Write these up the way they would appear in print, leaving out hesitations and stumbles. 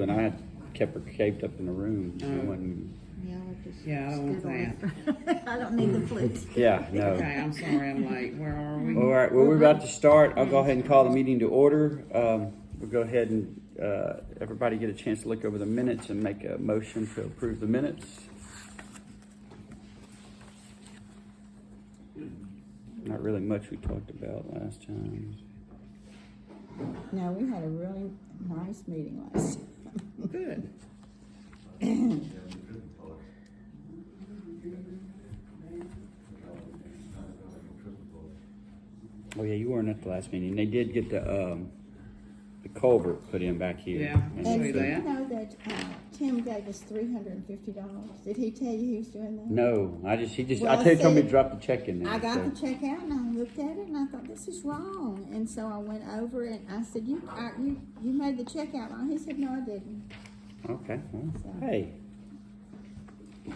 And I had kept her caved up in the room. I wasn't- Yeah, I don't want that. I don't need the flute. yeah, no. Okay, I'm sorry, I'm late. Where are we? All right, well, we're about to start. I'll go ahead and call the meeting to order. We'll go ahead and everybody get a chance to look over the minutes and make a motion to approve the minutes. Not really much we talked about last time. No, we had a really nice meeting last time. Good. Oh yeah, you weren't at the last meeting. They did get the culvert put in back here. Yeah, I And see did you that. know that Tim gave us $350? Did he tell you he was doing that? No, Well, I told I me to said- drop the check in there. I got so- the check out and I looked at it and I thought this is wrong, and so I went over and I said, "You made the check out wrong." He said, "No, I didn't." Okay, well, So- hey. I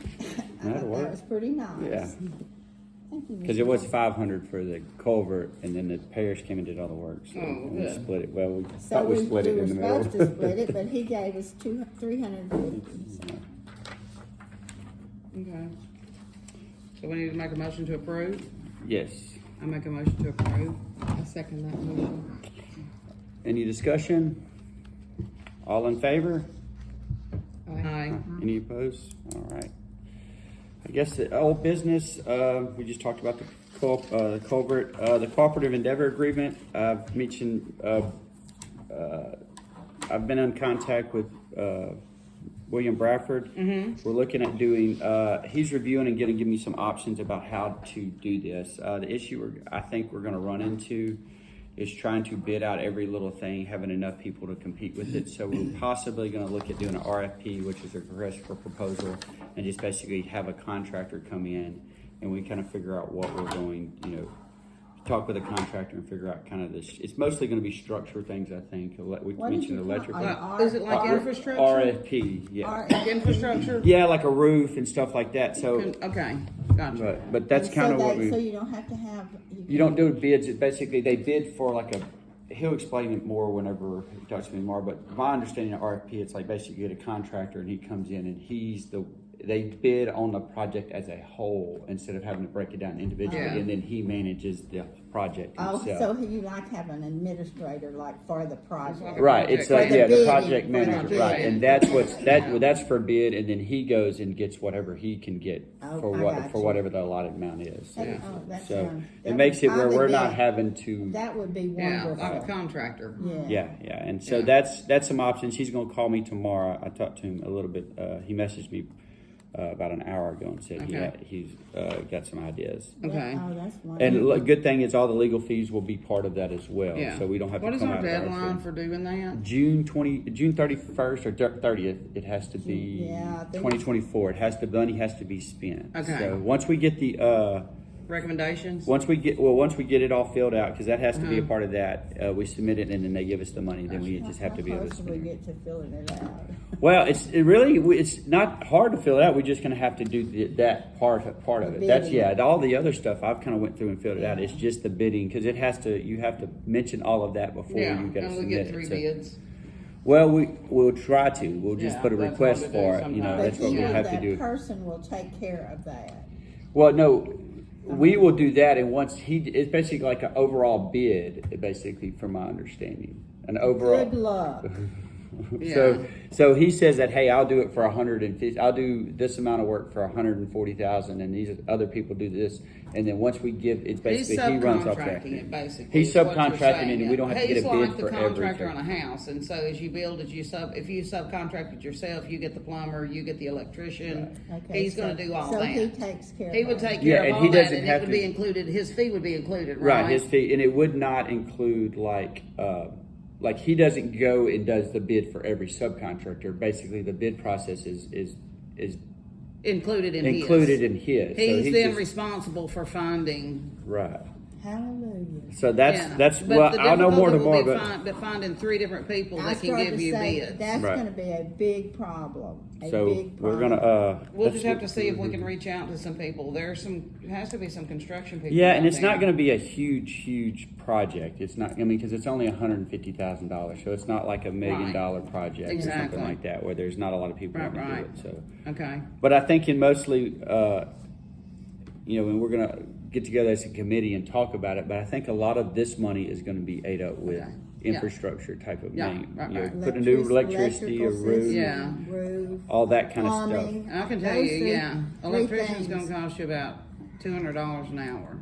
That'll thought work. that was pretty nice. Yeah. Thank you. Because it was 500 for the culvert, and then the parish came and did all the work. So Oh, we good. split it. Well, we So thought we split it were in the middle. supposed to split it, but he gave us $350. So. Okay. So we need to make a motion to approve? Yes. I make a motion to approve. I second that motion. Any discussion? All in favor? Aye. Any opposed? All right. I guess the old business, we just talked about the culvert, the cooperative endeavor agreement. I've mentioned, I've been in contact with William Bradford. We're looking at doing, he's reviewing and going to give me some options about how to do this. The issue I think we're going to run into is trying to bid out every little thing, having enough people to compete with it. So we're possibly going to look at doing an RFP, which is a request for proposal, and just basically have a contractor come in and we kind of figure out what we're going, talk with a contractor and figure out kind of this. It's mostly going to be structure things, I think. We What did mentioned you call electrical. it? Is it like infrastructure? RFP, yeah. Like infrastructure? Yeah, like a roof and stuff like that. So, Okay, gotcha. but that's kind of what we. So you don't have to have. You don't do bids. It basically, they bid for like a. He'll explain it more whenever he talks to me more. But my understanding of RFP, it's like basically you get a contractor and he comes in and they bid on the project as a whole instead of having to break it down individually, Yeah. and then he manages the project Oh, himself. so you like have an administrator like for the project. Right, it's For like the the bidding, project for the manager, bidding. right, and that's for bid, and then he goes and gets whatever he can get Oh, for I got you. whatever the allotted amount is. That- oh, that's So fine. it That makes would it where probably we're be- not having to. That would be Yeah, wonderful. like a contractor. Yeah, and so Yeah. that's some options. He's going to call me tomorrow. I talked to him a little bit. He messaged me about an hour ago and said Okay. he's got some ideas. Okay. Oh, that's And wonderful. good thing is all the legal fees will be part of that as well. Yeah. So we don't have What to is come our out of our deadline fee. for doing that? June 31st or 30th, it has to be Yeah, I think- 2024. The money has to be spent. Okay. So once we get the Recommendations? once we get it all filled out, because that has to be a part of that, we submit it and then they give us the money. Then we just have to be able to How close do we spend it. get to filling it out? Well, it's not hard to fill it out. We're just going to have to do that part of it. The That's bidding. all the other stuff I've kind of went through and filled it out. Yeah. It's just the bidding because you have to mention all of that before Yeah, you get to and we submit get it. 3 So- bids. Well, we'll try to. We'll just Yeah, put a that's request what we do for it. sometimes. That's what we have to that do. person will take care of that. Well, no, we will do that, and once it's basically like an overall bid, basically, from my understanding, an overall. Good luck. So he says that, hey, I'll do it for 150. I'll do this amount of work for 140,000, and these other people do this, and then once we give, it's He's basically he runs off that. subcontracting it, basically. He's is what you're subcontracting saying. it, and we don't have to get a bid He's like for the contractor everything. on a house, and so as you build it, if you subcontract it yourself, you get the plumber, you get the electrician. Okay, He's going to do all so that. he takes care He of would it. take Yeah, care and of he all that, doesn't and have it would to- be included. His fee would be included, right? Right, his fee, and it would not include like he doesn't go and does the bid for every subcontractor. Basically, the bid process is Included in included his. in his. So He's he then just- responsible for finding. right. Hallelujah. So Yeah. that's But well, the I'll know more difficulty tomorrow. will be But finding 3 different people I that can started give to you say bids. that's Right. going to be a big problem. so Big we're problem. gonna We'll let's just have look- to see if we can reach out to some people. Has to be some construction people. Yeah, out and it's there. not going to be a huge project. It's not. I mean, because it's only $150,000, so it's not like $1 million project or Exactly. something like that, where there's not a lot of people Right, going to right. do it. So, Okay. but I think in mostly, and we're going to get together as a committee and talk about it. But I think a lot of this money is going to be ate up with Okay. Yeah. infrastructure type of Yeah, thing. right, You know, right. put a new electricity, a electrical roof, system, Yeah. roof, all that kind of stuff. plumbing. I can tell Those you, three- yeah, three electrician's things. gonna cost you about $200 an hour.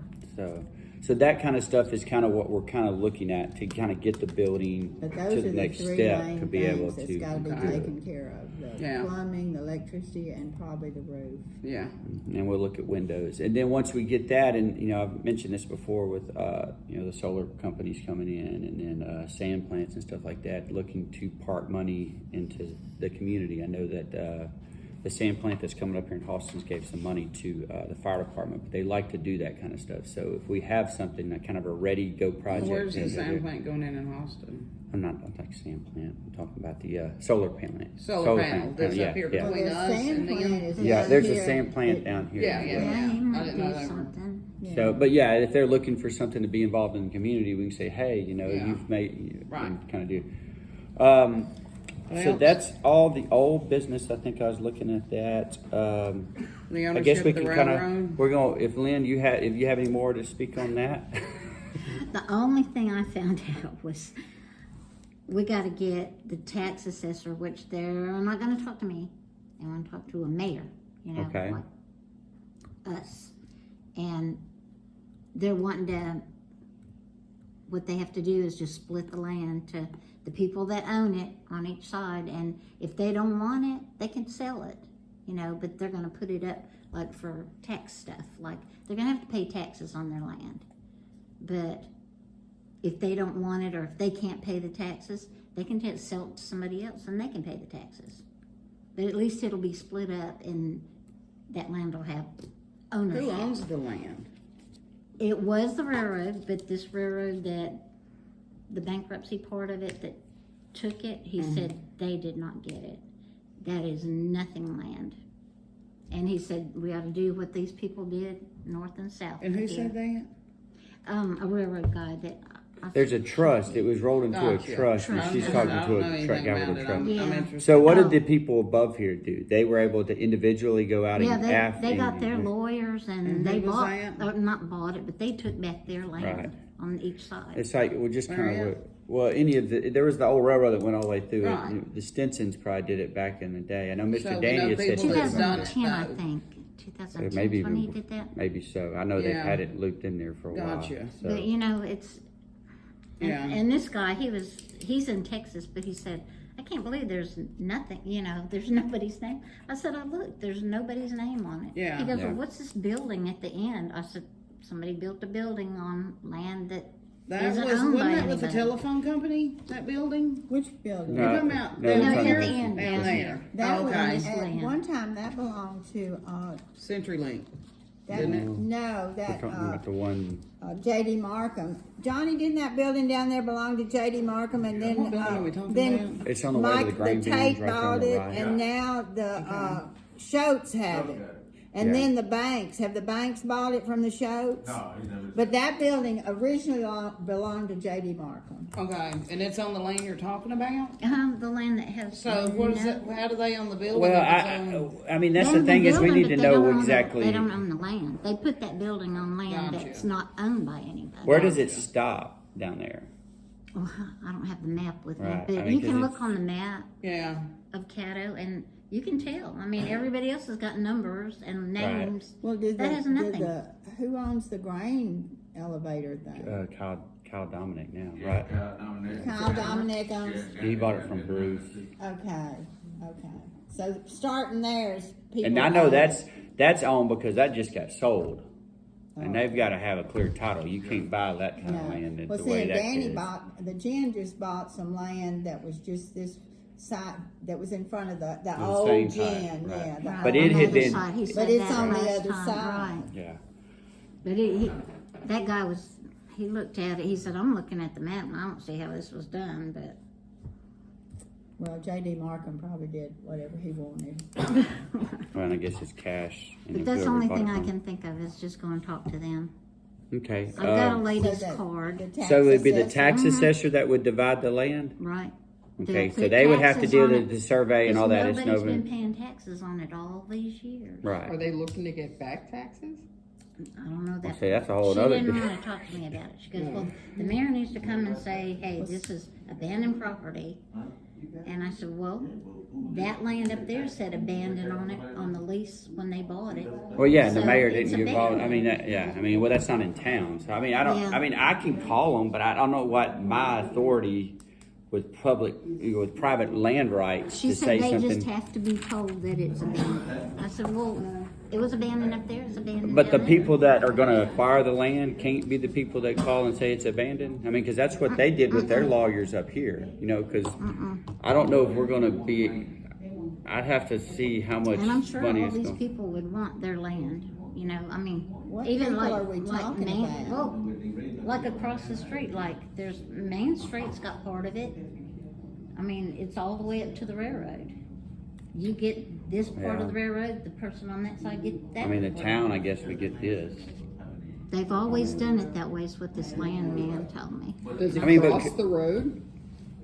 So that kind of stuff is kind of what we're kind of looking at to kind of get the building But to those the are the next 3 step main to be able things that's to. got to be Okay. taken care of. The Yeah. plumbing, the electricity, and probably the roof. Yeah. And we'll look at windows. And then once we get that, and I've mentioned this before with the solar companies coming in, and then sand plants and stuff like that, looking to park money into the community. I know that the sand plant that's coming up here in Halston's gave some money to the fire department, but they like to do that kind of stuff. So if we have something, that kind of a ready go project. Where's the then sand plant going in Austin? I'm not like sand plant. I'm talking about the solar panel. Solar panel that's yeah, up here yeah. between the us sand and plant them. is Yeah, down there's a here. sand plant down here. Yeah, yeah. Yeah, you might I didn't know do they were. something. Yeah. So, but yeah, if they're looking for something to be involved in the community, we can say, hey, Yeah. you've made, Right. and kind of do. What So else? that's all the old business. I think I was looking at that. The I guess ownership we of the can kind railroad. of, we're going, if Lynn, if you have any more to speak on that? The only thing I found out was we got to get the tax assessor, which they're not going to talk to me. They want to talk to a mayor, Okay. like us. And they're wanting to, what they have to do is just split the land to the people that own it on each side. And if they don't want it, they can sell it, but they're going to put it up like for tax stuff. Like they're going to have to pay taxes on their land. But if they don't want it, or if they can't pay the taxes, they can sell it to somebody else and they can pay the taxes. But at least it'll be split up and that land will have ownership. Who owns the land? It was the railroad, but this railroad that the bankruptcy part of it that took it, he said they did not get it. That is nothing land. And he said we ought to do what these people did north and south. And who did. said that? A railroad guy that There's a trust. It was rolled into Gotcha. a trust, and she's talking I to don't know a anything truck guy about with a it. truck. I'm Yeah. interested. So what Oh. did the people above here do? They were able to individually go out yeah, and they got their lawyers and And they who was bought, that? not bought it, but they took back their land Right. on each side. It's like we're just Where kind at? of there was the old railroad that went all the way through Right. it. The Stinsons probably did it back in the day. I know Mr. So we know Daniel said people that's something done about it. 2010, I though. think. 2010 Maybe when he even did that. maybe so. I know they've Yeah. had it looped in there for a while. Gotcha. So. But it's Yeah. and this guy, he's in Texas, but he said, I can't believe there's nothing, there's nobody's name. I said, I looked, there's nobody's name on it. Yeah. He goes, Yeah. well, what's this building at the end? I said, somebody built a building on land that That isn't was, owned by wasn't that with the anybody. telephone company, that building? Which building? No. You're talking about no, down we're talking here? about- Down there. That was, Okay. This at land. one time that belonged to, CenturyLink. that, Didn't it? no, We're that, talking about the one. J.D. Markham. Johnny, didn't that building down there belong to J.D. Markham? And then, What building are we talking then about? It's on the way to Mike the grain the bins Tate right there on bought the it, right. and now the Schultz have it. And Yeah. then the banks, have the banks bought it from the Schultz? No, he's never. But that building originally belonged to J.D. Markham. Okay, and it's on the land you're talking about? the land that has. So what is it, how do they own the building? Well, if it's owned? I mean that's They the own thing is we building, need to but they don't know own the- exactly They don't own the land. They put that building on land Gotcha. that's not owned by anybody. where does it stop down there. Well, I don't have the map with me, Right, but I mean, you 'cause can it's- look on the map Yeah, of Caddo and you can tell. I mean, everybody else has got numbers and names. Well, did That the, has did nothing. the, who owns the grain elevator thing? Kyle Dominic now, right? Kyle Dominic owns, He bought it from Bruce. okay. So starting there is people. And I know own that's owned because that just got sold. And Oh. they've got to have a clear title. You can't buy that kind of No. land Well, the see, way and that Danny is. bought, the Jen just bought some land that was just this side, that was in front of the the old same Jen, side, right. yeah. the Right, But old- it on had the been- other side. He But said it's that on the last other time, side. right. Yeah. But that guy was he looked at it, he said, I'm looking at the map and I don't see how this was done, but. Well, J.D. Markham probably did whatever he wanted. Well, and I guess it's cash. and But that's the whoever only bought thing it I from. can think of is just go and talk to them. Okay. I've got a um, lady's So that card, the tax So it would be the assessor- tax assessor that would divide the land? right? Okay, They'll so put they would have to taxes do on the, it, the survey and all that. It's Nobody's no, been paying taxes on it all these years. Are right. they looking to get back taxes? I don't know that. See, that's a whole She other. didn't want to talk to me about it. She goes, well, the mayor needs to come and say, hey, this is abandoned property. And I said, well, that land up there said abandoned on it, on the lease when they bought it. Well, yeah, and the So mayor it's didn't get involved. I mean, abandoned. yeah, I mean, well, that's not in town. So I mean, I don't. Yeah. I mean, I can call them, but I don't know what my authority with private land rights She to said say they something. just have to be told that it's abandoned. I said, well, it was abandoned up there, it's abandoned But the down there. people that are going to acquire the land can't be the people that call and say it's abandoned. I mean, because that's what they did with their lawyers up here. You know, because I don't know if we're going to be. I'd have to see how much And I'm sure money all it's these going. people would want their land, you know, I mean, What even people like, are we talking about? well, like across the street, like there's, Main Street's got part of it. I mean, it's all the way up to the railroad. You get this part Yeah. of the railroad, the person on that side get that. I mean, the part. town, I guess, we get this. They've always done it that way, is what this land man told me. Does it I mean, but cross the road?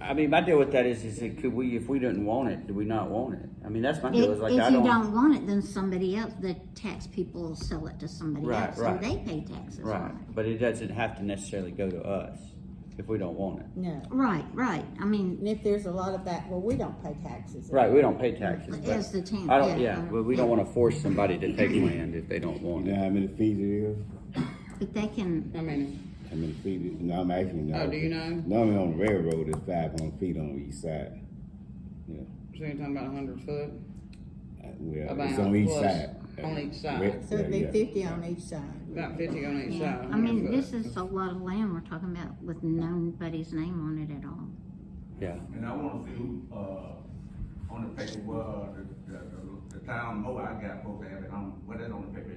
I mean, my deal with that is that could we, if we didn't want it, do we not want it? I mean, that's my deal. If, Is like if I you don't. don't want it, then somebody else, the tax people will sell it to somebody Right, else, right. and they pay taxes Right, on but it doesn't have to necessarily go to us if we don't want it. No. it. Right, right, I mean, And if there's a lot of that, well, we don't pay taxes. Right, we don't pay taxes. but as the town. I don't. Yeah, but we don't want to force somebody to take land if they don't You want know it. how many feet it is? But they can, I mean, How many feet? No, I'm actually not. oh, do you know? Normally on the railroad, it's 500 feet on each side. Yeah. So you're talking about 100 foot? Well, About it's on each plus side. on each side. Well, So it'd be yeah. 50 on each side. About 50 on each yeah, side. I mean, 100 this foot. is a lot of land we're talking about with nobody's name on it at all. Yeah. And I wanna see who, on the paper, the town mower I got supposed to have it on, what is on the paper?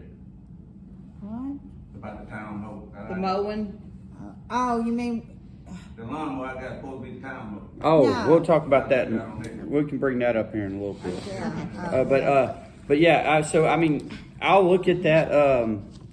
What? About the town mower. The mowing, Oh, you mean, The lawnmower I got supposed to be the town mower. Oh, No. we'll talk about that. We can bring that up here in a little bit. yeah. But yeah. So I mean, I'll look at that.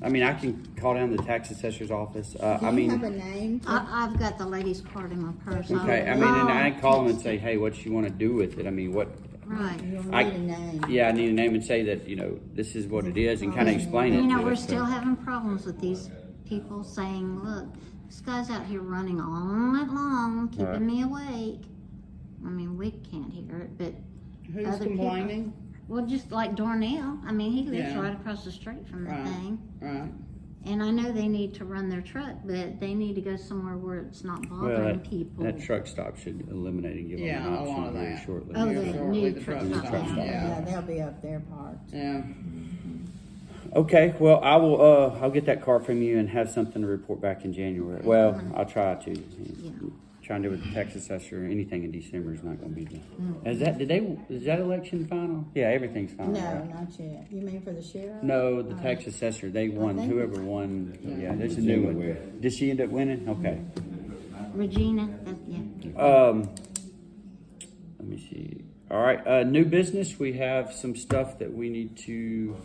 I mean, I can call down the tax assessor's office. Do I you have a mean, name? I've got the lady's card in my purse. okay. I mean, and I can call them and say, hey, what you want to do with it? I mean, what? Right. You'll need I- a name. Yeah, I need a name and say that this is what it is and kind of explain it. You know, to we're us, so. still having problems with these people saying, look, this guy's out here running all night long, keeping Right. me awake. I mean, we can't hear it, but who's other people- complaining? well, just like Darnell. I mean, he lives Yeah. right across the street from the Right. thing. Right. And I know they need to run their truck, but they need to go somewhere where it's not Well, bothering people. that truck stop should eliminate and give Yeah, them an a lot option of very that. shortly. Oh, Here the shortly, new the truck truck stop. stop, Yeah, yeah. they'll be up there parked. Yeah. Okay, well, I will. I'll get that card from you and have something to report back in January. Well, I'll try to. Trying to do with the tax assessor, anything in December is not going to be good. Is that election final? Yeah, everything's final. No, right? not yet. You mean for the sheriff? No, the tax assessor. They won. think- Whoever won. Yeah, there's a new one. Did she end up winning? Okay. Regina, yeah. Let me see. All right, new business. We have some stuff that we need to.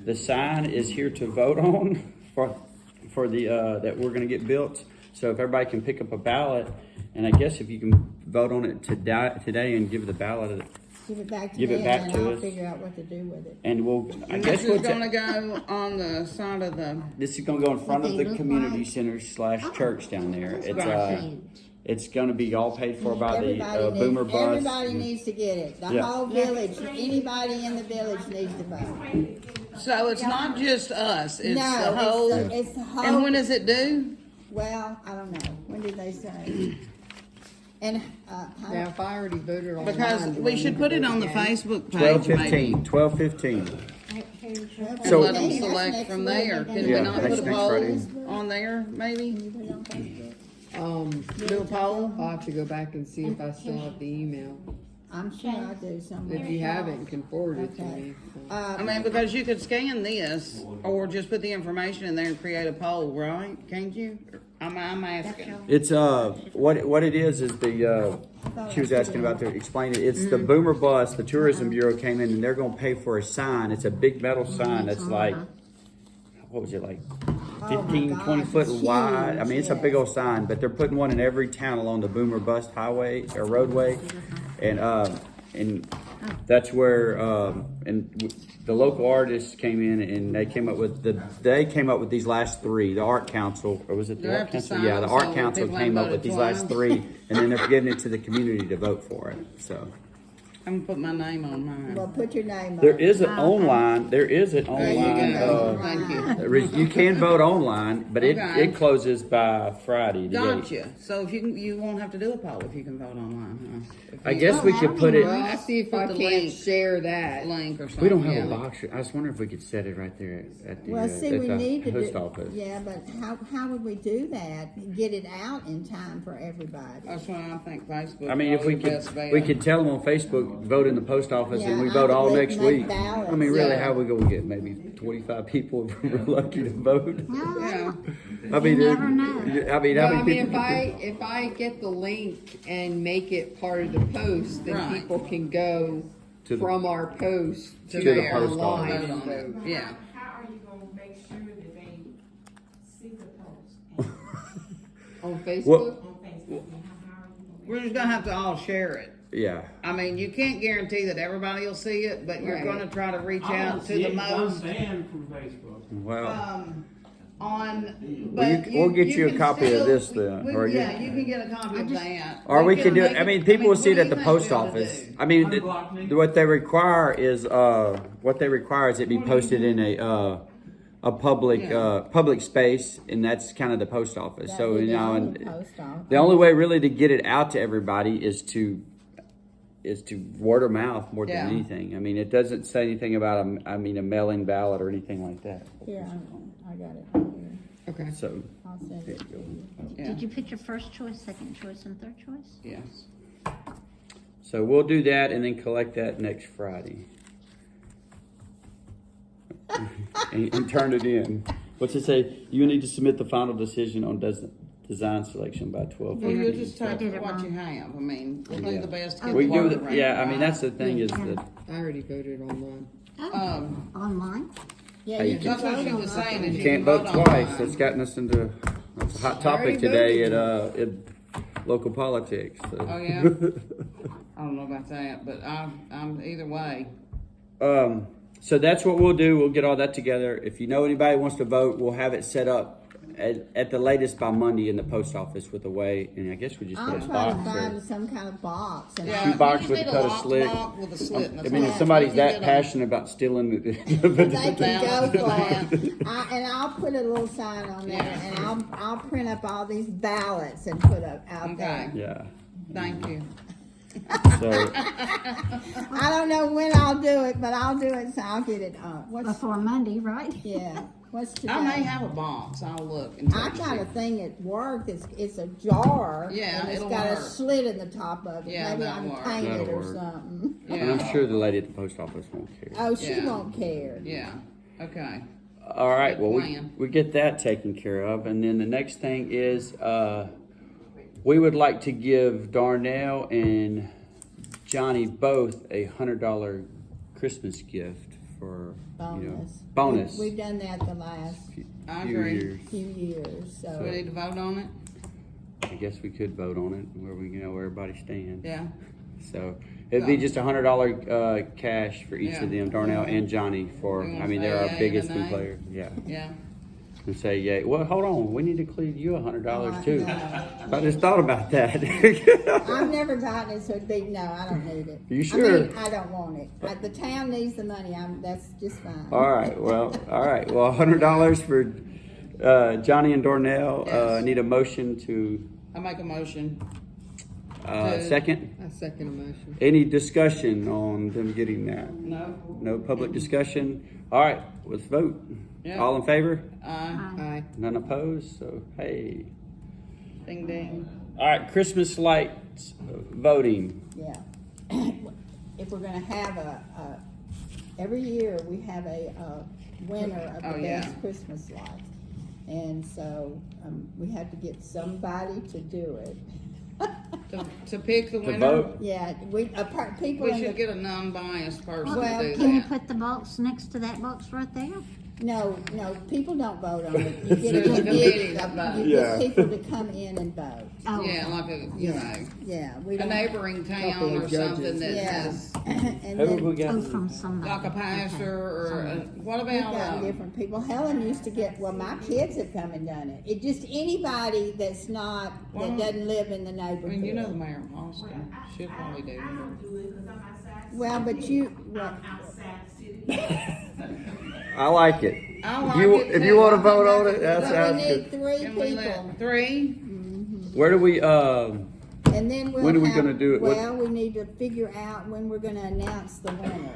The sign is here to vote on for the that we're going to get built. So if everybody can pick up a ballot, and I guess if you can vote on it today and give the ballot, Give it back to Give me it back and to then I'll us. figure out what to do with it. and we'll. I And guess this we'll. is gonna go on the side of the, This is going to go in front What of they the look community like? center / church down there. It's Huge. it's going to be all paid for by the Everybody Boomer needs, Bus. everybody needs to get it. The Yeah. whole village, anybody in the village needs to vote. so it's not just us, it's No, the whole. it's the whole. And when does it due? Well, I don't know. When did they say? And, how- Yeah, if I already voted on mine. Because do I we need should to put it vote on the again? Facebook page, maybe. 12:15. well, So- Let them that's select next from week. there. Can we Yeah, not that's put a next poll Friday. on there, maybe? Can you put it on Facebook? Do a poll? I'll have to go back and see if I still have the email. I'm sure I do somewhere. If you haven't, you can forward it to Okay. me. I mean, because you could scan this or just put the information in there and create a poll, right? Can't you? I'm asking. It's what it is the she was asking about to explain it. It's the Boomer Bus. The Tourism Bureau came in and they're gonna pay for a sign. It's a big metal sign that's like, what was it, like 15, gosh, 20 foot it's wide? huge, I mean, it's a yes. big old sign, but they're putting one in every town along the Boomer Bus highway or roadway, and that's where the local artists came in and they came up with these last three. The Art Council, or was it Do the I Art have to Council? sign Yeah, the them Art so Council people came ain't up with these voted last twice? three, and then they're giving it to the community to vote for it. So I'm gonna put my name on mine. Well, put your name on there it. is an online. There is an There you online. go. Thank you. You can vote online, but Okay. it closes by Friday. The 8th. Gotcha. So if you won't have to do a poll if you can vote online, huh? If I you- guess we could put it. Well, I'll see if I Put the can't link. share that. link or something. We don't have a yeah. box. I was wondering if we could set it right there at the, Well, see, at we the need to post do, office. yeah, but how would we do that? Get it out in time for everybody? That's why I think Facebook. I mean, if we probably the best could, we bet. could tell them on Facebook, vote in the post office, and Yeah, we I vote would all make next week. ballots. I mean, really, Yeah. how we gonna get maybe 25 people if we're lucky to vote? Yeah. I mean, You never know. I mean, Well, how I many mean, people? if I get the link and make it part of the post, then Right. people can go To the- from our post to the their post online office. Vote and on it. vote. Yeah. How are you gonna make sure that they see the post On Well- Facebook? on Facebook? And how are you We're gonna just gonna have to all share it. Yeah. I mean, you can't guarantee that everybody will see it, but you're Right. gonna try to reach I out don't to see the it 'cause most. I'm banned from Facebook. Well, On, Well, but we'll get you a can copy of still- this then, or you- Yeah, you can get a copy of that. or we can could do it. make I mean, people will see it what at do the you think post we ought to office. do? I mean, Unblock me. what they require is it be posted in a public Yeah. public space, and that's kind of the post office. So That'd be you know, the and only post office. the only way really to get it out to everybody is to word of mouth more Yeah. than anything. I mean, it doesn't say anything about a mail-in ballot or anything like that. Here, I got it right here. Okay. So I'll send it to you. Yeah. Did you put your first choice, second choice, and third choice? Yes. So we'll do that and then collect that next Friday. and turn it in. What's it say? You need to submit the final decision on design selection by 12. Well, you just I take did it what wrong. you have. I mean, we'll do the best. to get We the do word the, around, yeah, I mean, right? that's the thing is that, I already voted online. Oh, online? Yeah, Hey, you you can That's what she vote was on saying. it. Is you can't vote online. twice. It's gotten us into, it's a hot topic already today voted. at local politics. So. Oh yeah. I don't know about that, but I'm either way. So that's what we'll do. We'll get all that together. If you know anybody who wants to vote, we'll have it set up at the latest by Monday in the post office with a way, and I guess we just I'll put a try to box find or. some kind of box. And Yeah, I'll- Shoebox you with just a need cut of lock slit. box with a slit in the I mean, if top. somebody's You that get 'em. passionate about stealing They can Down. go for it. Yeah. And I'll put a little sign on there, Yeah. and I'll print up all these ballots and put up out Okay. there. Yeah. Thank you. So I don't know when I'll do it, but I'll do it, so I'll get it up. What's, Before Monday, right? yeah, what's today? I may have a box. I'll look. And I got a thing at work, it's a jar. Yeah, and it's it'll got work. a slit in the top of it. Yeah, Maybe I that'll can work. paint it That'll or work. something. and I'm Yeah. sure the lady at the post office won't care. Oh, she Yeah. won't care. Yeah. Okay. All right, Good well, plan. we get that taken care of. And then the next thing is we would like to give Darnell and Johnny both a $100 Christmas gift for, bonus. We've done that the last I few agree. years. few years, So we so. need to vote on it. I guess we could vote on it where we know where everybody stands. Yeah. So it'd be just $100 cash for each Yeah. of them, Darnell and Johnny. For You wanna I mean, say they're our yay or biggest nay? players. Yeah, Yeah. and say yeah. Well, hold on, we need to include you $100 Oh, too. no. I just thought about that. I've never gotten it, so it'd be, no, I don't need it. You sure? I mean, I don't want it. The town needs the money, that's just fine. All right. Well, $100 for Johnny and Darnell. Yes. Need a motion to I make a motion. To- second. I second a motion. Any discussion on them getting that? No. No public discussion. All right, let's vote. Yeah. All in favor? Aye. None opposed? So, hey. Ding ding. All right, Christmas lights voting. Yeah. If we're gonna have every year we have a winner of Oh, the yeah. best Christmas lights. And so, we had to get somebody to do it. To pick the To winner? vote? Yeah, people We in should the, get a non-biased person Well, to do Can you that. put the box next to that box right there? no, people don't vote on it. You get, There's a committee you that votes. get Yeah. people to come in and vote. Oh, Yeah, like a, you know, Yeah, we a don't. neighboring town Couple or of judges. something that Yeah. has, And Who have then we we got? oh, from somebody. like a pastor or, what got about, different people. Helen used to get, well, my kids have come and done it. It just anybody that's not, Well, that doesn't live in the I neighborhood. mean, you know the mayor of Austin, she'll probably do I it. don't do it because I'm outside. the Well, but city. you, I'm outside the city. I like it. I If like you, it if too. you wanna I vote think on that's it, a that good but sounds we good. need three Can we people. let three? Where do we, And then we'll When are we have- gonna do it? What- Well, we need to figure out when we're gonna announce the winner.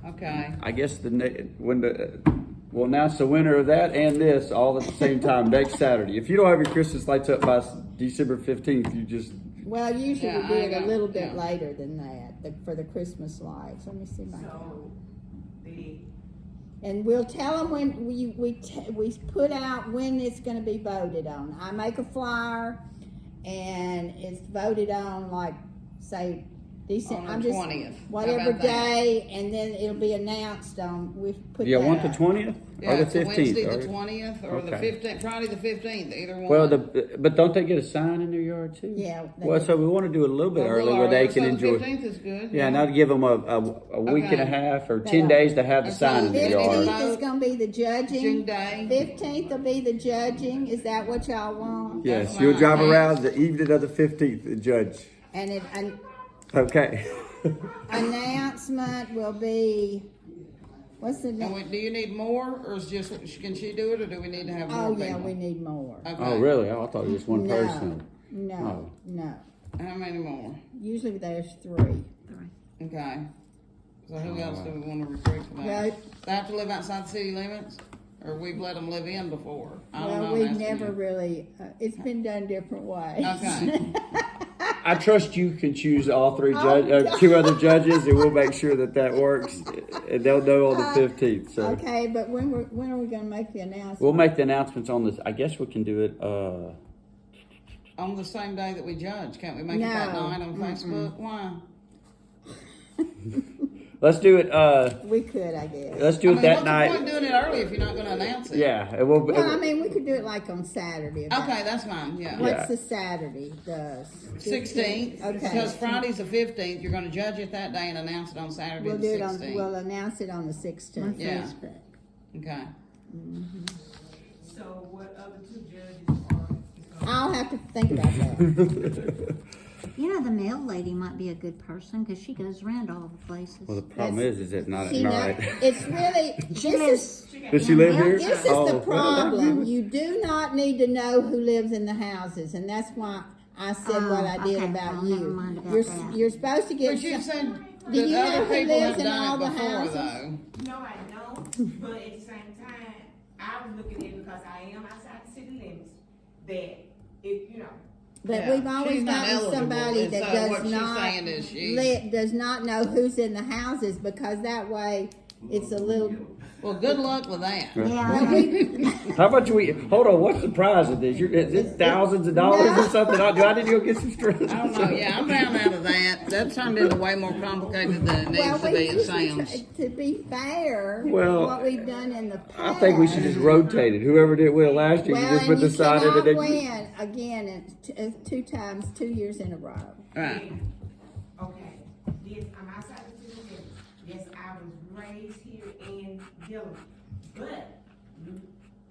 Okay. I guess we'll announce the winner of that and this all at the same time next Saturday. If you don't have your Christmas lights up by December 15th, you just, Well, usually Yeah, we do I it a got- little bit yeah. later than that, for the Christmas lights. Let me see my. So, the, And we'll tell them when we put out when it's gonna be voted on. I make a flyer and it's voted on like, say, December, On the I'm just, 20th. How whatever about that? day, and then it'll be announced on, we put do you that want the up. 20th Yeah, or the it's a 15th? Wednesday the or- 20th or the Okay. 15th, Friday the 15th, either one. Well, but don't they get a sign in their yard too? Yeah, they Well, do. so we want to do it a little bit A early little where they earlier, can so enjoy. The 15th is good. Yeah, and I'd give them a week and a Okay. half or They 10 don't. days to have the And sign in so their 15th yard. is gonna be the judging. June day. 15th will be the judging. Is that what y'all want? Yes, That's you'll fine. drive Okay. around the evening of the 15th, the judge. And Okay. announcement will be, what's the And name? do you need more, or is just, can she do it, or do we need to have more Oh, people? yeah, we need more. Okay. Oh, really? Oh, I thought it was just one person. No, Oh. no. How many more? Usually there's three. Okay. So who else do we want to recruit for that? Well- They have to live outside the city limits, or we've let them live in before? I don't know. Well, I'm we've asking never you. really, it's been done different ways. Okay. I trust you can choose all three Oh, two other judges, and we'll make sure that works. And they'll know on the 15th. So Okay, but when are we gonna make the announcement? we'll make the announcements on this. I guess we can do it. On the same day that we judge, can't we make it that No. night on Facebook? Why? Let's do it. We could, I guess. Let's do it I mean, that what's night. the point doing it early if you're not going to announce it? Yeah, it will. Well, I mean, we could do it like on Saturday. Okay, that's fine. Yeah. What's Yeah. the Saturday? The 16th. Okay. Because Friday's the 15th. You're going to judge it that day and announce it on Saturday We'll the do it on, 16th. we'll announce it on the 16th. Yeah. Facebook. Okay. so what other two judges are? I'll have to think about that. You know, the mail lady might be a good person because she goes around all the places. Well, the problem is it's not at See, now, night. it's really, She this lives. is, Does she live well, here? this is Oh, the well, problem. You do not need to know who lives in the houses, and that's why I said what I did okay. about Well, never you. mind about You're, that. you're supposed to get But you some, said Do you that know other who people lives have in all done the it before, houses? though. No, I don't, but at the same time, I was looking at it because I am outside the city limits, that if, you know, but Yeah, we've always she's not gotten eligible, somebody and that so does what she's not, saying is she- does not know who's in the houses, because that way, it's a little, Well, good luck with that. well, Yeah. we, How much we? Hold on. What's the prize of this? Is it thousands of dollars or something? Do I need to go get some stress? I don't know. Yeah, I'm down out of that. That turned into way more complicated than it well, needs to we be. It usually sounds. to be fair, Well, what we've done in the past. I think we should just rotate it. Whoever did well last year, Well, you just and put you decided cannot that win again, 2 times, 2 years in a row. Right. okay, yes, I'm outside the city limits. Yes, I was raised here in Gilliam, but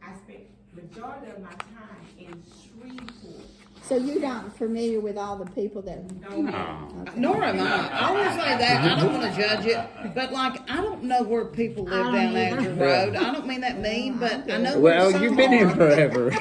I spent majority of my time in Shreveport. So you're not familiar with all the people that. Don't Okay. Nor am I. I will say that. I don't want to judge it, but like I don't know where people live I down don't either. Andrew Road. I don't mean that mean, but I know. Well, where some you've been here are. forever.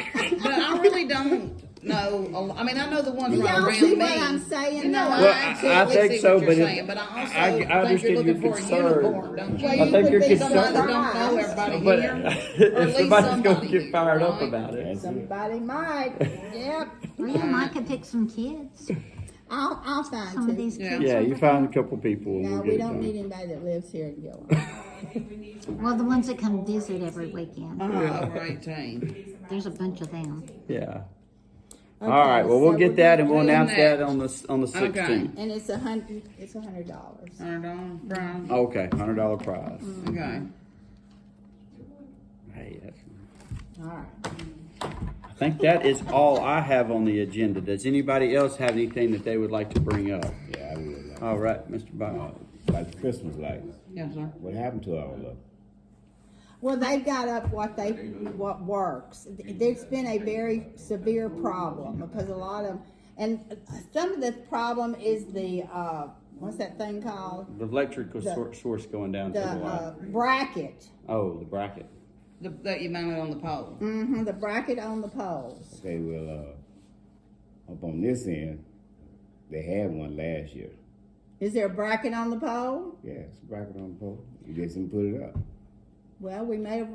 But I really don't know. I mean, I know the ones right Y'all around see me. what I'm saying? You know, though? Well, I absolutely I think see so, what you're but it- saying, but I also I think understand you're looking your for a concern. unicorn, don't you? Well, I you think would you're be Somebody that concerned. don't know surprised. everybody But here, or at least somebody's somebody gonna get here, fired up right? about it. Somebody might, yep. Well, yeah, Mike could pick some kids. I'll find Some of two. these Yeah. kids. Yeah, over you find a couple people. And No, we'll we get it don't done. need anybody that lives here in Gilliam. there. Well, the ones that come visit every weekend. Over 18. There's a bunch of them. Yeah. Okay, All right, well, we'll so get we're that and we'll doing announce that that. on the Okay. 16th. And it's $100. $100 prize. Okay, $100 prize. Okay. Hey, that's, All right. I think that is all I have on the agenda. Does anybody else have anything that they would like to bring up? Yeah, I would. All right, Mr. Bob. Like the Christmas lights. Yes, sir. What happened to all of them? Well, they've got up what works. There's been a very severe problem because a lot of, and some of the problem is the, what's that thing called? The electrical source going down to the light. The bracket. Oh, the bracket. That you mounted on the pole. Mm-hmm, the bracket on the poles. Okay, well, up on this end, they had one last year. Is there a bracket on the pole? Yeah, it's a bracket on the pole. You just didn't put it up. Well, they may have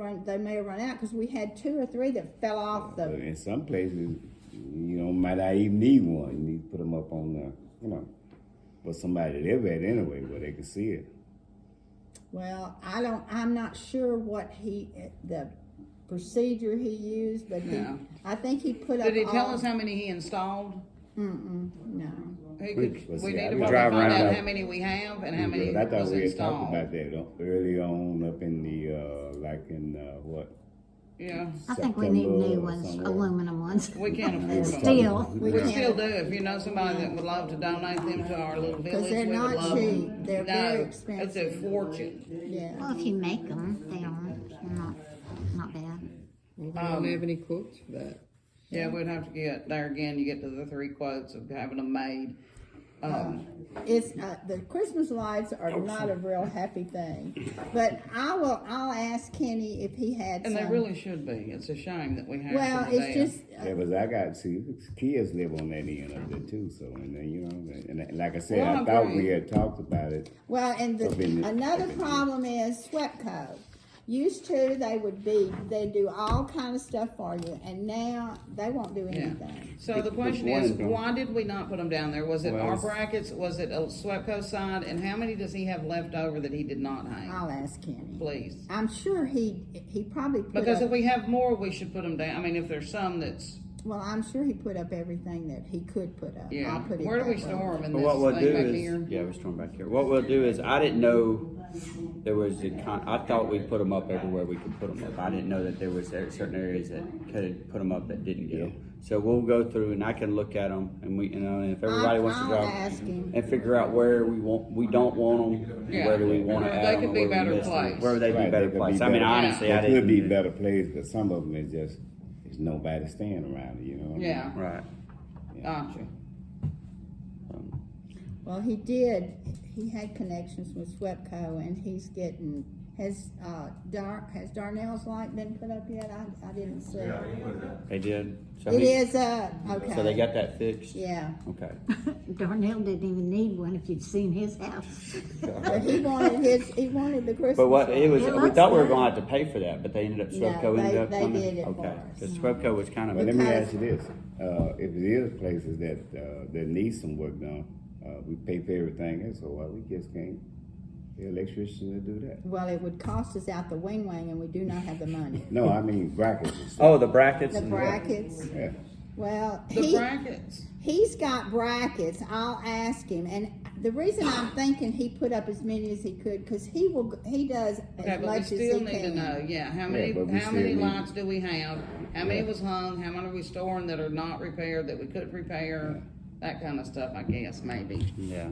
run out because we had 2 or 3 that fell off But the, in some places, might not even need one. You need to put them up on the, for somebody to live at anyway, where they can see it. well, I'm not sure what the procedure he used, but Yeah. I think he put up Did he tell all- us how many he installed? no. He We- could, let's we see, need I to was probably driving find around out that- how many we have and how many But I thought was we had installed. talked about that early on up in the, what? Yeah, I think we need September new or ones, somewhere. aluminum ones. we can't afford them. Still. We can't- still do. If you know somebody that would love to donate them to our little village, they're we would not love cheap. them. They're No, very It's a expensive. fortune. Yeah. Well, if you make them, they're not bad. We don't have any quotes for that. Yeah, we'd have to get, there again, you get to the 3 quotes of having them made. It's the Christmas lights are not a real happy thing, but I'll ask Kenny if he had And some. they really should be. It's a shame that we have Well, some it's bad. just Yeah, but I got kids live on that end of it too. So and then and like I said, Well, I I thought agree. we had talked about it. well, and Up in the- another up in the- problem is SWEPCO. Used to they'd do all kind of stuff for you, and now they won't do Yeah. anything. So the question one is, is gone. why did we not put them down there? Was it Well, our it's- brackets? Was it a SWEPCO side? And how many does he have left over that he did not hang? I'll ask Kenny. Please. I'm sure he probably put Because up, if we have more, we should put them down. I mean, if there's some that's, well, I'm sure he put up everything that he could put up. yeah. I'll put it Where do we that way. store them in But what we'll this do thing back is, here? yeah, we're storing back here. What we'll do is, I didn't know there was I thought we put them up everywhere we could put them up. I didn't know that there was certain areas that could put them up that didn't get them. So we'll go through and I can look at them and and if everybody wants to I'll drive ask him. and figure out where we don't want them, Yeah. where do we want to Where add they them, could or be where we better miss them, placed. where they be Right, better they could be placed. I mean, better. honestly, I They didn't. could be better placed, but some of them is just there's nobody staying around it. Yeah, Right. gotcha. Well, he had connections with SWEPCO, and he's getting, has Darnell's light been put up yet? I didn't see. Yeah, you put it up. They did. So It he- is okay. So they got that fixed. Yeah, Okay. Darnell didn't even need one if you'd seen his house. but he wanted the Christmas. But what it was, It we looks thought we were good. going to have to pay for that, but they ended up No, SWEPCO ended up they coming. did it for Okay, us. because SWEPCO was kind But of. let me Because- ask you this: if it is places that need some work done, we pay for everything else, so why we just can't pay electrician to do that? Well, it would cost us out the wing, and we do not have the money. No, I mean brackets. And stuff. Oh, the brackets. The and- brackets. Yeah. Well, The brackets. he's got brackets. I'll ask him, and the reason I'm thinking he put up as many as he could because he does Okay, as but we much as still he need can. to know, yeah, how many, but we how still many need- lights do we have? How many Yeah. was hung? How many are we storing that are not repaired, that we could repair? That kind of stuff, I guess, maybe. Yeah.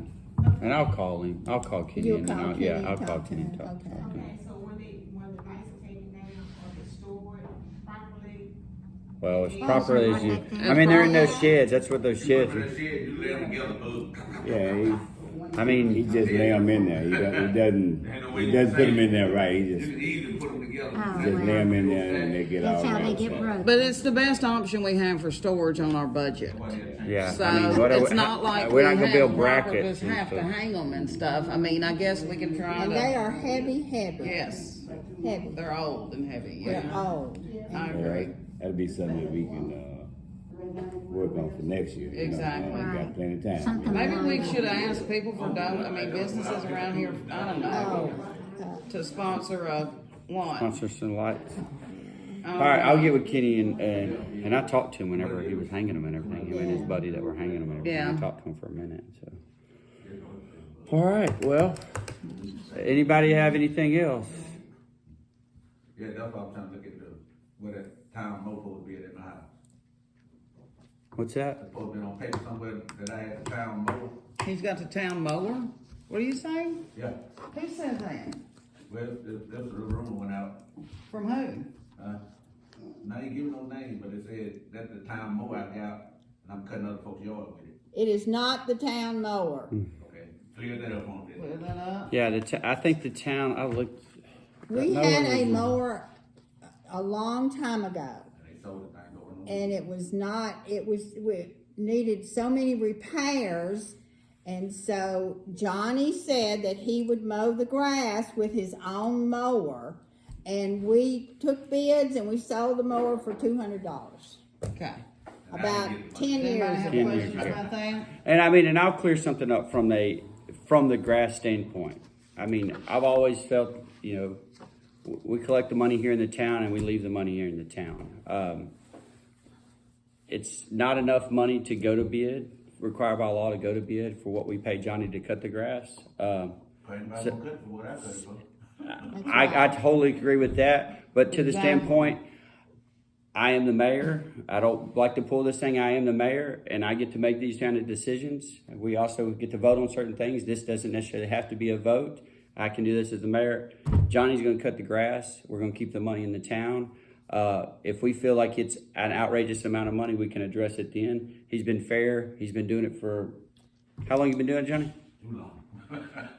And I'll call him. I'll call Kenny. You'll and call I'll, Kenny yeah, and I'll talk call to Kenny him. and talk. Okay. Okay, so when the lights are taken down or restored properly, Well, as Oh, proper as something you. like that. I mean, they're in those sheds. That's what those Put sheds. that shit, you lay them together, boo. Yeah, I he mean, just lay them in there. He doesn't put them in there right. He You just can easily put them together. Oh, lay them in there and they get That's all how they right. get broke. But it's the best option we have for storage on our budget. yeah. So I mean, what it's not like we we're not gonna build have brackets. workers and have to stuff. hang them and stuff. I mean, I guess we can try And they to, are heavy. yes, Heavy. they're old and heavy, They're yeah. old. I All agree. right, that'll be something that we can work on for next year. Exactly. We got plenty of time. Something Maybe we along should ask people for businesses around here, I don't know, to sponsor a what? Sponsor some lights. All right, I'll get with Kenny and I talked to him whenever he was hanging them and everything. Him and his buddy that were hanging them and everything. Yeah. I talked to him for a minute. So, all right. Well, anybody have anything else? Yeah, that's what I'm trying to look at where that town mower supposed to be at my house. What's that? It's supposed to be on paper somewhere that I had the town mower. He's got the town mower? What are you saying? Yeah, Who said that? well, this the rumor went out. From who? Now you give no name, but it said that's the town mower I got, and I'm cutting other folks' yard with it. It is not the town mower. Okay, clear that up on Clear this. that up? Yeah, I think the town. I looked. We that had mower a was- mower a long time ago. And they sold the thing over and over. And it was not, we needed so many repairs. And so Johnny said that he would mow the grass with his own mower. And we took bids and we sold the mower for $200. Okay. And I About didn't get the 10 money. Anybody years have 10 years questions ago. about that? And I mean, and I'll clear something up from the grass standpoint. I mean, I've always felt, we collect the money here in the town and we leave the money here in the town. It's not enough money to go to bid, required by law to go to bid for what we pay Johnny to cut the grass. Anybody gonna cut for what I cut it for? I totally agree with that, but to the Exactly. standpoint, I am the mayor. I don't like to pull this thing. I am the mayor, and I get to make these kind of decisions. We also get to vote on certain things. This doesn't necessarily have to be a vote. I can do this as the mayor. Johnny's going to cut the grass. We're going to keep the money in the town. If we feel like it's an outrageous amount of money, we can address it then. He's been fair. He's been doing it for how long? You been doing it, Johnny? Too long.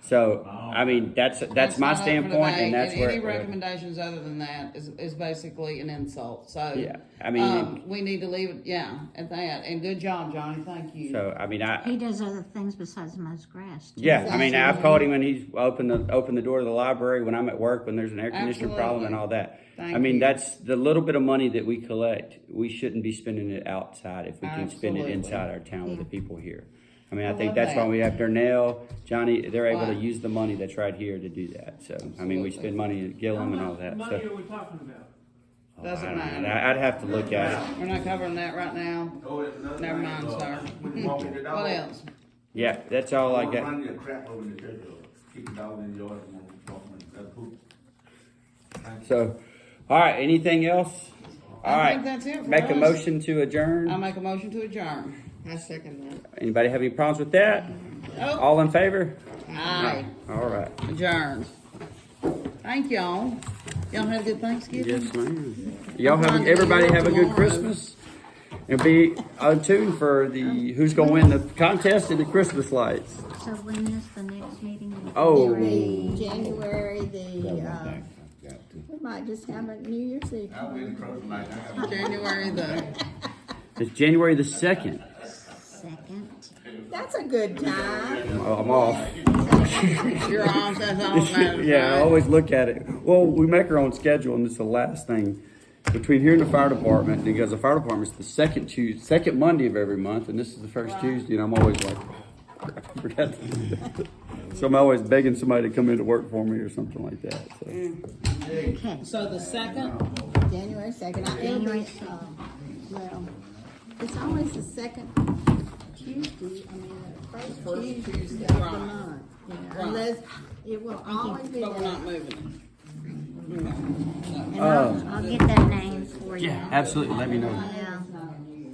So I mean, that's my not up for standpoint, debate, and that's any where. recommendations other than that is basically an insult. So Yeah, I mean, we need to leave it, at that. And good job, Johnny. Thank you. So I mean, He does other things besides mows grass. too. yeah, I mean, I've called him when he's opened the door to the library when I'm at work, when there's an air conditioner problem and all that. Thank I mean, you. that's the little bit of money that we collect. We shouldn't be spending it outside if we can spend it Absolutely. inside our town with the people here. I mean, I I think love that's why that. we have Darnell, Johnny, they're able to Right. use the money that's right here to do that. So, I mean, we spend money at Gilliam and all that. How much money So, are we talking about? Doesn't I don't know. matter. I'd have to look at it. We're not covering that right now. Oh, it's another Never thing, mind, sir. when you walk in the dog, What else? Yeah, that's all I don't got. run your crap over in the church door. Keep the dog in the yard and walk in the poop. So, all right, anything else? All I right. think that's it for Make a us. motion to adjourn. I'll make a motion to adjourn. I second that. Anybody have any problems with that? Oh. All in favor? Aye. All right. Adjourned. Thank y'all. Y'all have a good Thanksgiving. Yes, ma'am. Everybody have a good Christmas. And be tuned for the who's gonna win the contest and the Christmas lights. So when is the next meeting? Oh, The January, Got to. we might just have a New Year's Eve. I'll be in the crossing like that. January the, it's January the 2nd. Second. That's a good time. I'm off. you're off, that's all that matters. Yeah, I right? always look at it. Well, we make our own schedule, and it's the last thing between here and the fire department, because the fire department's the second Monday of every month, and this is the first Tuesday, and I'm always like, oh, crap, I forgot to do that. So I'm always begging somebody to come in to work for me or something like that. So. Okay. So the second, January 2nd. January Well, it's always the second Tuesday, the first Tuesday of the right. month. Right. Unless, it will always be but we're not that. moving And I'll get that name for you. Yeah, absolutely. Let me know. Yeah.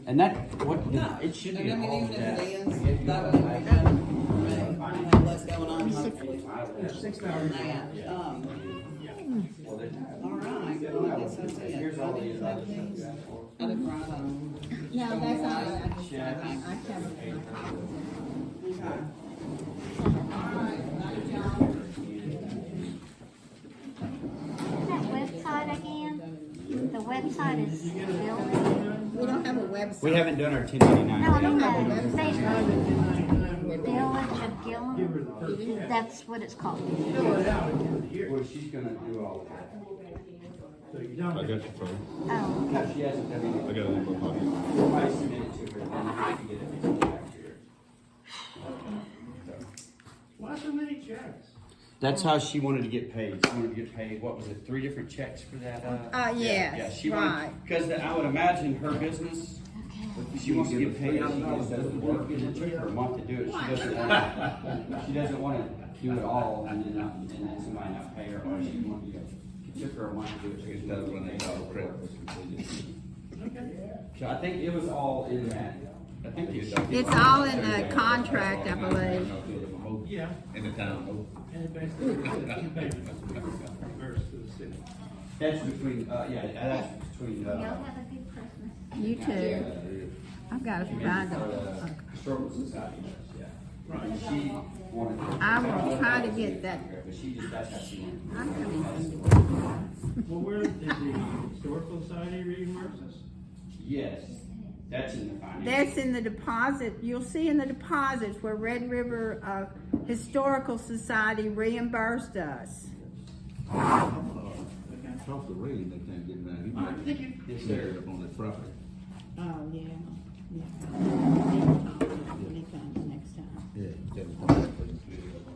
And that what it should it. be. And I mean, even if it is, that would be good. I have less going on. Six hours that. All right, well, I guess that's it. I didn't write on. No, that's all right. I covered it. That website again? The website is building. We don't have a website. We haven't done our 1099. No, I don't know. Facebook. Village of Gilliam. That's what it's called. Well, she's gonna do all of that. I got your phone. Oh, No, she hasn't done anything. I got it in my pocket. Somebody submitted to her, then I can get it back here. Why so many checks? That's how she wanted to get paid. She wanted to get paid, what was it, 3 different checks for that? Yes, Yeah, she right. because I would imagine her business, she wants to get paid, she just doesn't work, and it took her a month to do it. She doesn't want to do it all and then somebody not pay her, or she want to, it took her a month to do it. It does when they call credit was completed. So I think it was all in that. I think It's all in the contract, I believe. Yeah. In the town. And it basically, you pay reverse to the city. That's between, that's between, Y'all have a good Christmas. You too. I've got to find a, Historical Society, yeah. Right. She wanted to. I will try to get that. But she just, that's how she wanted to. I'm coming. Well, where did the Historical Society reimburse us? Yes, that's in the finance. That's in the deposit, you'll see in the deposits where Red River, Historical Society reimbursed us. Talk to Ray, they can't get down. He might Yes, clear sir. it up on his property. Oh, yeah. When he comes next time. Yeah.